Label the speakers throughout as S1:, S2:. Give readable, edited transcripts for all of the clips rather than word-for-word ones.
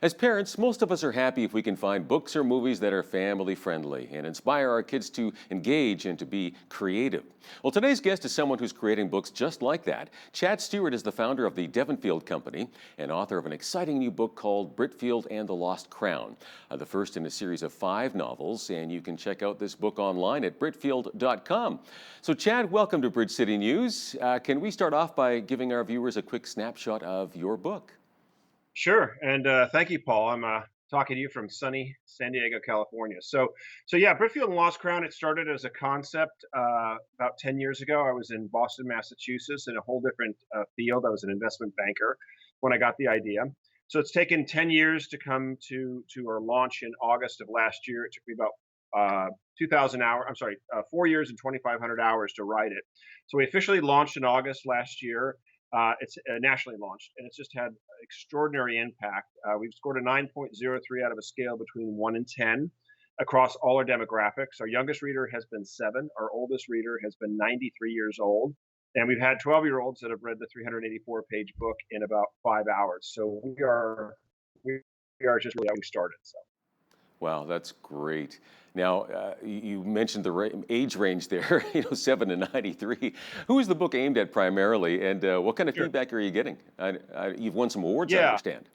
S1: As parents, most of us are happy if we can find books or movies that are family friendly and inspire our kids to engage and to be creative. Well, today's guest is someone who's creating books just like that. Chad Stewart is the founder of the Devonfield Company and author of an exciting new book called Britfield and the Lost Crown, the first in a series of 5 novels. And you can check out this book online at Britfield.com. So, Chad, welcome to Bridge City News. Can we start off by giving our viewers a quick snapshot of your book?
S2: Sure, and thank you, Paul. I'm talking to you from sunny San Diego, California. So yeah, Britfield and Lost Crown. It started as a concept about 10 years ago. I was in Boston, Massachusetts, in a whole different field. I was an investment banker when I got the idea. So it's taken 10 years to come to our launch in August of last year. It took me about 2,000 hours. I'm sorry, 4 years and 2,500 hours to write it. So we officially launched in August last year. It's nationally launched, and it's just had extraordinary impact. We've scored a 9.03 out of a scale between 1 and 10 across all our demographics. Our youngest reader has been 7. Our oldest reader has been 93 years old. And we've had 12-year-olds that have read the 384-page book in about 5 hours. So we are just really getting started. So.
S1: Wow, that's great. Now, you mentioned the age range there, 7 to 93. Who is the book aimed at primarily, and what kind of
S2: Sure.
S1: feedback are you getting? You've won some awards, I
S2: Yeah.
S1: understand.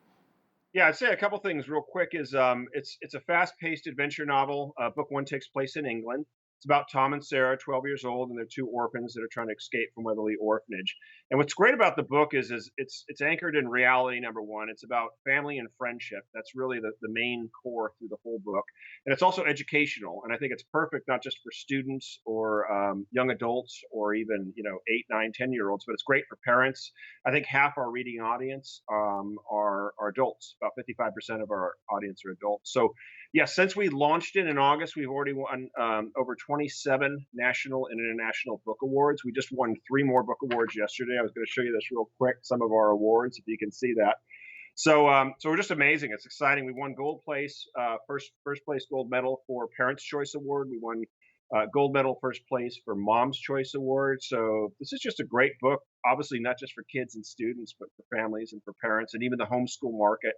S2: Yeah, I'd say a couple things real quick is it's a fast-paced adventure novel. Book one takes place in England. It's about Tom and Sarah, 12 years old, and they're two orphans that are trying to escape from Weatherly Orphanage. And what's great about the book is it's anchored in reality. Number one, it's about family and friendship. That's really the main core through the whole book, and it's also educational. And I think it's perfect not just for students or young adults or even 8, 9, 10-year-olds, but it's great for parents. I think half our reading audience are adults. About 55% of our audience are adults. So, yeah, since we launched it in August, we've already won over 27 national and international book awards. We just won 3 more book awards yesterday. I was going to show you this real quick, some of our awards, if you can see that. So we're just amazing. It's exciting. We won gold place, first place gold medal for Parents' Choice Award. We won gold medal first place for Mom's Choice Award. So this is just a great book. Obviously, not just for kids and students, but for families and for parents and even the homeschool market.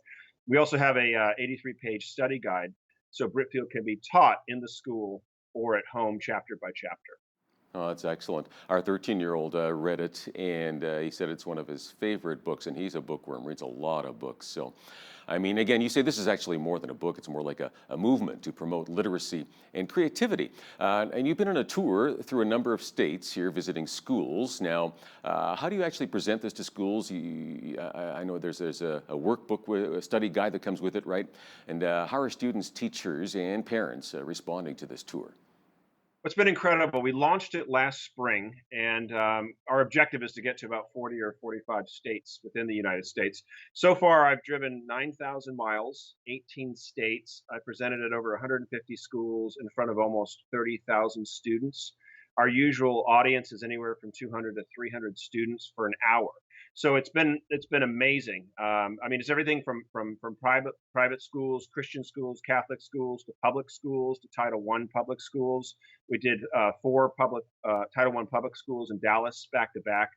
S2: We also have a 83-page study guide, so Britfield can be taught in the school or at home, chapter by chapter.
S1: Oh, that's excellent. Our 13-year-old read it, and he said it's one of his favorite books, and he's a bookworm, reads a lot of books. So, I mean, again, you say this is actually more than a book. It's more like a movement to promote literacy and creativity. And you've been on a tour through a number of states here visiting schools. Now, how do you actually present this to schools? I know there's a workbook, with a study guide that comes with it, right? And how are students, teachers, and parents responding to this tour?
S2: It's been incredible. We launched it last spring, and our objective is to get to about 40 or 45 states within the United States. So far, I've driven 9,000 miles, 18 states. I presented at over 150 schools in front of almost 30,000 students. Our usual audience is anywhere from 200 to 300 students for an hour. So it's been amazing. I mean, it's everything from private schools, Christian schools, Catholic schools, to public schools, to Title I public schools. We did 4 Title I public schools in Dallas back to back.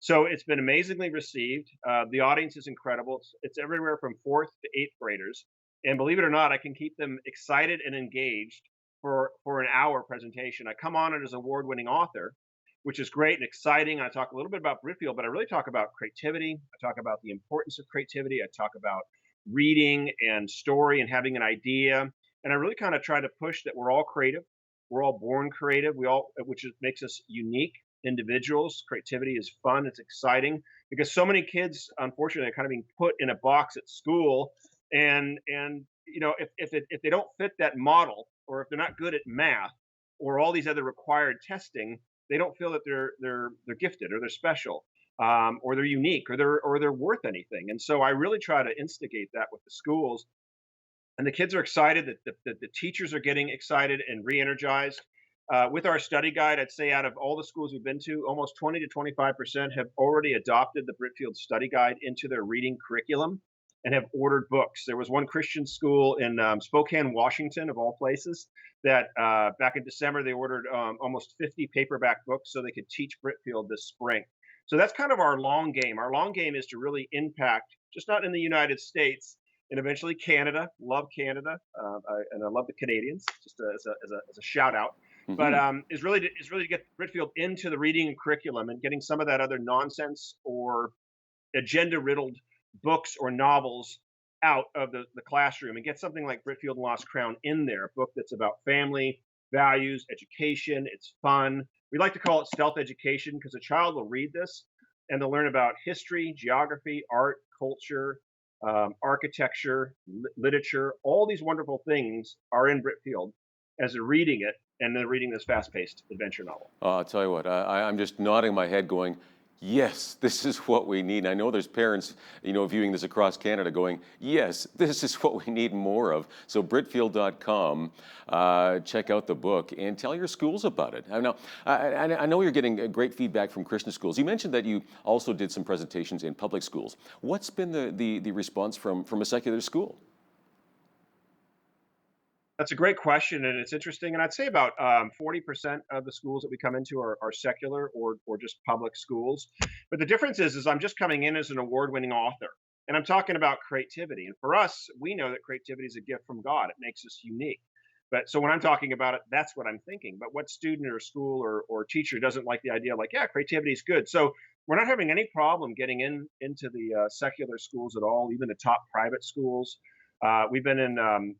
S2: So it's been amazingly received. The audience is incredible. It's everywhere from fourth to eighth graders, and believe it or not, I can keep them excited and engaged for an hour presentation. I come on it as award-winning author, which is great and exciting. I talk a little bit about Britfield, but I really talk about creativity. I talk about the importance of creativity. I talk about reading and story and having an idea. And I really kind of try to push that we're all creative. We're all born creative. Which makes us unique individuals. Creativity is fun. It's exciting because so many kids, unfortunately, are kind of being put in a box at school. And if they don't fit that model, or if they're not good at math or all these other required testing, they don't feel that they're gifted or they're special, or they're unique, or they're worth anything. And so I really try to instigate that with the schools, and the kids are excited. That the teachers are getting excited and re-energized. With our study guide, I'd say out of all the schools we've been to, almost 20 to 25% have already adopted the Britfield study guide into their reading curriculum and have ordered books. There was one Christian school in Spokane, Washington, of all places, that back in December they ordered almost 50 paperback books so they could teach Britfield this spring. So that's kind of our long game. Our long game is to really impact, just not in the United States, and eventually Canada. Love Canada, and I love the Canadians. Just as a shout out. But
S1: Hmm.
S2: is really to get Britfield into the reading curriculum and getting some of that other nonsense or agenda riddled books or novels out of the classroom and get something like Britfield and Lost Crown in there, a book that's about family, values, education. It's fun. We like to call it stealth education because a child will read this and they'll learn about history, geography, art, culture, architecture, literature. All these wonderful things are in Britfield as they're reading it and they're reading this fast paced adventure novel.
S1: I'll tell you what, I'm just nodding my head going, yes, this is what we need. And I know there's parents, viewing this across Canada going, yes, this is what we need more of. So Britfield.com, check out the book and tell your schools about it. I know you're getting great feedback from Christian schools. You mentioned that you also did some presentations in public schools. What's been the response from a secular school?
S2: That's a great question, and it's interesting. And I'd say about 40% of the schools that we come into are secular or just public schools. But the difference is I'm just coming in as an award-winning author, and I'm talking about creativity. And for us, we know that creativity is a gift from God. It makes us unique. But so when I'm talking about it, that's what I'm thinking. But what student or school or teacher doesn't like the idea? Like, yeah, creativity is good. So we're not having any problem getting into the secular schools at all, even the top private schools. We've been in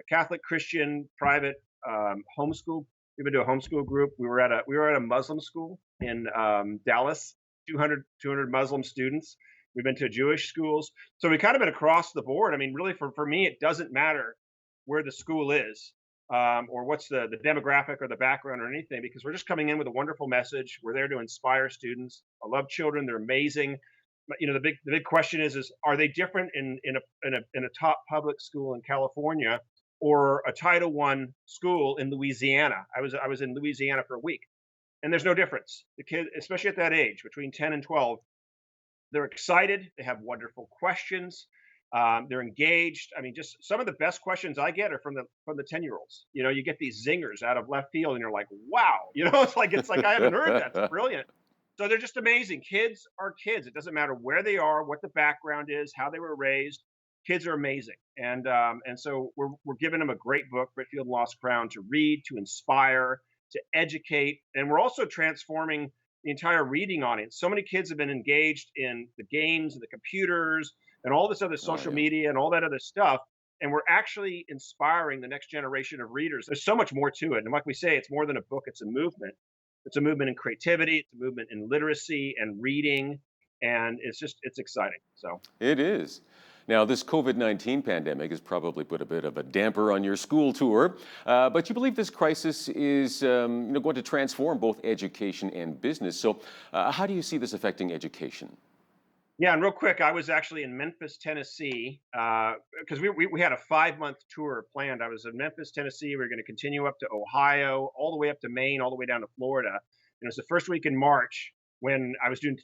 S2: Catholic, Christian, private, homeschool. We've been to a homeschool group. We were at a Muslim school in Dallas, 200 Muslim students. We've been to Jewish schools. So we kind of been across the board. I mean, really, for me, it doesn't matter where the school is, or what's the demographic or the background or anything, because we're just coming in with a wonderful message. We're there to inspire students. I love children. They're amazing. But the big question is are they different in a top public school in California or a Title One school in Louisiana? I was in Louisiana for a week, and there's no difference. The kid, especially at that age, between 10 and 12, they're excited. They have wonderful questions. They're engaged. I mean, just some of the best questions I get are from the 10-year-olds. You get these zingers out of left field, and you're like, wow. It's like I haven't heard that. It's brilliant. So they're just amazing. Kids are kids. It doesn't matter where they are, what the background is, how they were raised. Kids are amazing, and so we're giving them a great book, Britfield Lost Crown, to read, to inspire, to educate, and we're also transforming the entire reading audience. So many kids have been engaged in the games and the computers and all this other
S1: Oh,
S2: social
S1: yeah.
S2: media and all that other stuff. And we're actually inspiring the next generation of readers. There's so much more to it. And like we say, it's more than a book, it's a movement. It's a movement in creativity, it's a movement in literacy and reading. And it's exciting. So
S1: It is. Now, this COVID-19 pandemic has probably put a bit of a damper on your school tour, but you believe this crisis is going to transform both education and business. So, how do you see this affecting education?
S2: yeah, and real quick, I was actually in Memphis, Tennessee, because we had a 5 month tour planned. I was in Memphis, Tennessee. We were going to continue up to Ohio, all the way up to Maine, all the way down to Florida. And it was the first week in March when I was doing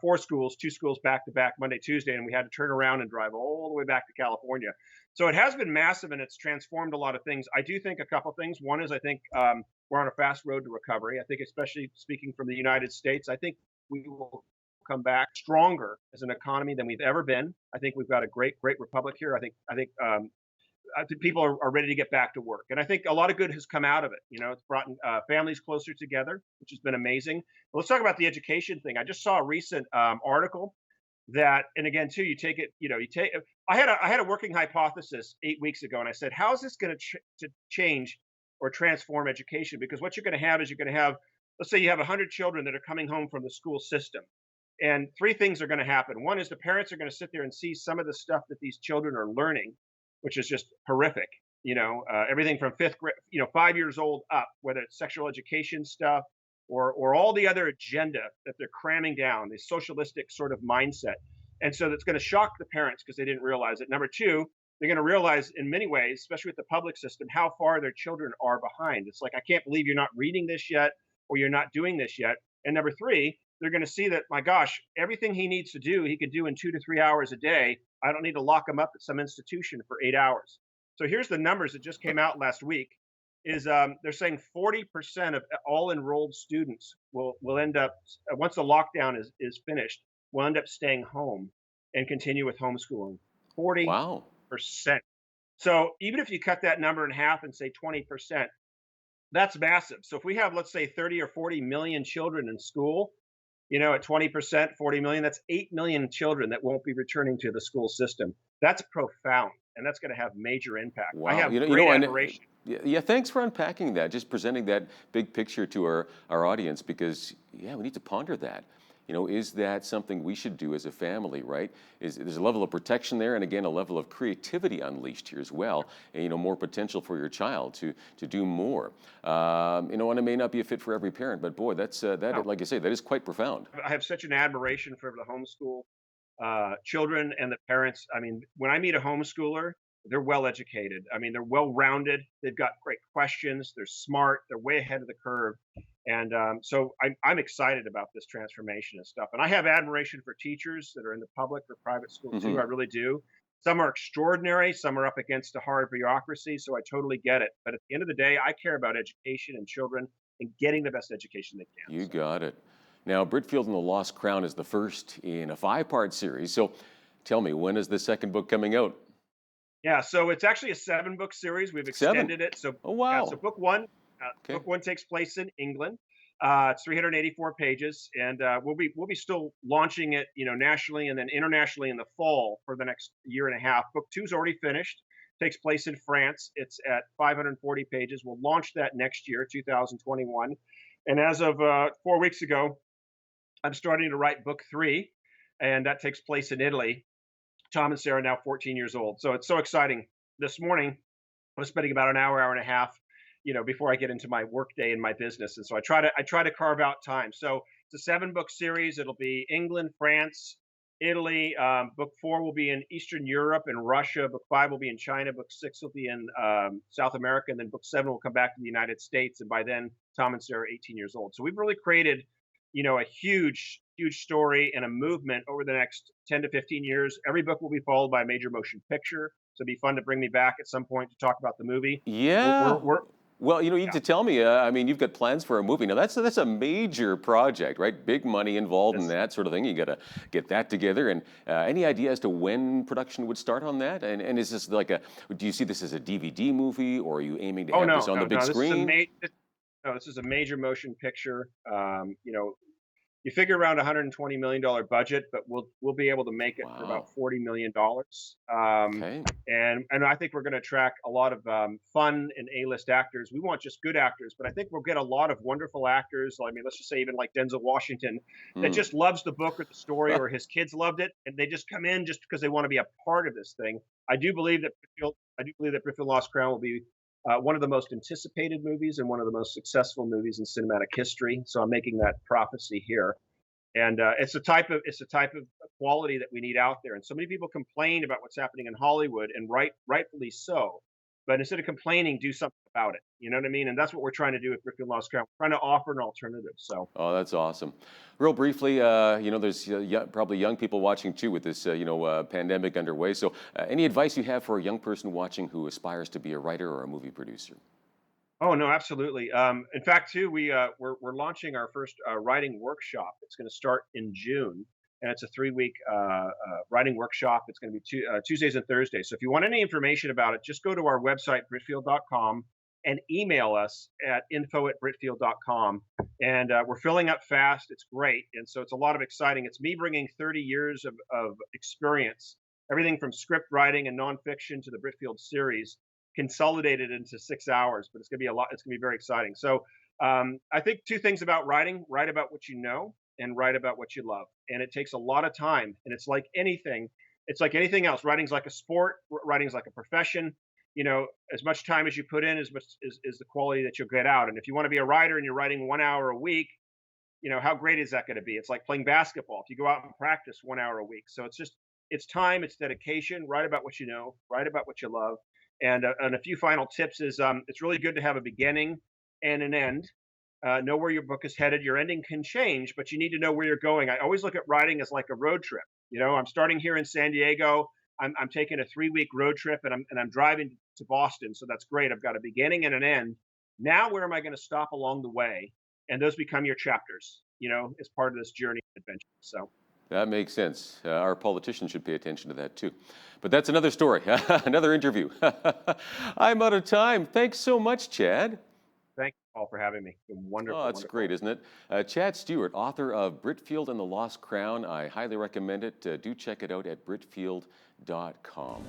S2: four schools, two schools back to back, Monday, Tuesday, and we had to turn around and drive all the way back to California. So it has been massive, and it's transformed a lot of things. I do think a couple things. One is I think we're on a fast road to recovery. I think, especially speaking from the United States, I think we will come back stronger as an economy than we've ever been. I think we've got a great republic here. I think people are ready to get back to work, and I think a lot of good has come out of it. It's brought families closer together, which has been amazing. But let's talk about the education thing. I just saw a recent article that, and again, too, you take it. You take. I had a working hypothesis 8 weeks ago, and I said, how is this going to change or transform education? Because what you're going to have is you're going to have, let's say, you have 100 children that are coming home from the school system. And three things are going to happen. One is the parents are going to sit there and see some of the stuff that these children are learning, which is just horrific. Everything from fifth grade, 5 years old up, whether it's sexual education stuff or all the other agenda that they're cramming down, the socialistic sort of mindset. And so that's going to shock the parents because they didn't realize it. Number two, they're going to realize in many ways, especially with the public system, how far their children are behind. It's like, I can't believe you're not reading this yet or you're not doing this yet. And number three, they're going to see that, my gosh, everything he needs to do, he can do in 2 to 3 hours a day. I don't need to lock him up at some institution for 8 hours. So here's the numbers that just came out last week. Is they're saying 40% of all enrolled students will end up, once the lockdown is finished, will end up staying home and continue with homeschooling. 40%.
S1: Wow.
S2: So even if you cut that number in half and say 20%, that's massive. So if we have, let's say, 30 or 40 million children in school, at 20%, 40 million, that's 8 million children that won't be returning to the school system. That's profound, and that's going to have major impact. I
S1: Wow.
S2: have great
S1: And
S2: admiration.
S1: yeah, yeah, thanks for unpacking that, just presenting that big picture to our audience because, yeah, we need to ponder that. Is that something we should do as a family, right? There's a level of protection there, and again, a level of creativity unleashed here as well, and, more potential for your child to do more. And it may not be a fit for every parent, but boy,
S2: No,
S1: like you say, that is quite profound.
S2: I have such an admiration for the homeschool children and the parents. I mean, when I meet a homeschooler, they're well educated. I mean, they're well rounded. They've got great questions. They're smart. They're way ahead of the curve. And so I'm excited about this transformation and stuff. And I have admiration for teachers that are in the public or private school too.
S1: Hmm.
S2: I really do. Some are extraordinary. Some are up against a hard bureaucracy. So I totally get it. But at the end of the day, I care about education and children and getting the best education they can.
S1: You
S2: So.
S1: got it. Now, Britfield and the Lost Crown is the first in a five-part series. So tell me, when is the second book coming out?
S2: Yeah, so it's actually a 7-book series. We've
S1: Seven.
S2: extended it. So
S1: Oh,
S2: yeah, so
S1: wow. Okay.
S2: book one takes place in England. It's 384 pages, and we'll be still launching it, nationally and then internationally in the fall for the next year and a half. Book two's already finished. Takes place in France. It's at 540 pages. We'll launch that next year, 2021. And as of 4 weeks ago, I'm starting to write book three, and that takes place in Italy. Tom and Sarah now 14 years old. So it's so exciting. This morning, I was spending about an hour and a half, before I get into my work day and my business. And so I try to carve out time. So it's a 7-book series. It'll be England, France, Italy. Book four will be in Eastern Europe and Russia. Book five will be in China. Book six will be in South America. And then book seven will come back to the United States. And by then, Tom and Sarah are 18 years old. So we've really created, a huge, huge story and a movement over the next 10 to 15 years. Every book will be followed by a major motion picture. So it'd be fun to bring me back at some point to talk about the movie.
S1: Yeah.
S2: We're
S1: Well, you need
S2: yeah,
S1: to tell me. I mean, you've got plans for a movie now. That's a major project, right? Big money involved in
S2: this
S1: that sort of thing. You got to get that together. And any idea as to when production would start on that? And is this like a? Do you see this as a DVD movie, or are you aiming to
S2: Oh
S1: have this
S2: no,
S1: on the
S2: no,
S1: big
S2: no.
S1: screen?
S2: No, this is a major motion picture. You figure around $120 million budget, but we'll be able to make it for about
S1: Wow.
S2: $40 million.
S1: Okay.
S2: And I think we're going to attract a lot of fun and A-list actors. We want just good actors, but I think we'll get a lot of wonderful actors. I mean, let's just say even like Denzel Washington, that
S1: Hmm.
S2: just loves the book or the story, or his kids loved it, and they just come in just because they want to be a part of this thing. I do believe that Britfield Lost Crown will be one of the most anticipated movies and one of the most successful movies in cinematic history. So I'm making that prophecy here. And it's the type of quality that we need out there. And so many people complain about what's happening in Hollywood, and rightfully so. But instead of complaining, do something about it. You know what I mean? And that's what we're trying to do with Britfield Lost Crown. We're trying to offer an alternative. So
S1: Oh, that's awesome. Real briefly, there's probably young people watching too with this, pandemic underway. So, any advice you have for a young person watching who aspires to be a writer or a movie producer?
S2: oh no, absolutely. In fact, too, we're launching our first writing workshop. It's going to start in June, and it's a 3-week writing workshop. It's going to be Tuesdays and Thursdays. So if you want any information about it, just go to our website britfield.com and email us at info@britfield.com. And we're filling up fast. It's great, and so it's a lot of exciting. It's me bringing 30 years of experience, everything from script writing and nonfiction to the Britfield series consolidated into 6 hours, but it's going to be a lot. It's going to be very exciting. So I think two things about writing: write about what you know, and write about what you love. And it takes a lot of time. And it's like anything. It's like anything else. Writing's like a sport. Writing's like a profession. As much time as you put in, as much is the quality that you'll get out. And if you want to be a writer and you're writing 1 hour a week, how great is that going to be? It's like playing basketball. If you go out and practice 1 hour a week, so it's time, it's dedication. Write about what you know, write about what you love, and a few final tips is it's really good to have a beginning and an end. Know where your book is headed. Your ending can change, but you need to know where you're going. I always look at writing as like a road trip. I'm starting here in San Diego. I'm taking a 3-week road trip, and I'm driving to Boston. So that's great. I've got a beginning and an end. Now, where am I going to stop along the way? And those become your chapters. As part of this journey adventure. So
S1: That makes sense. Our politicians should pay attention to that too. But that's another story, another interview. I'm out of time. Thanks so much, Chad.
S2: Thank you all for having me. It's been
S1: Oh,
S2: wonderful,
S1: that's
S2: wonderful.
S1: great, isn't it? Chad Stewart, author of Britfield and the Lost Crown. I highly recommend it. Do check it out at britfield.com.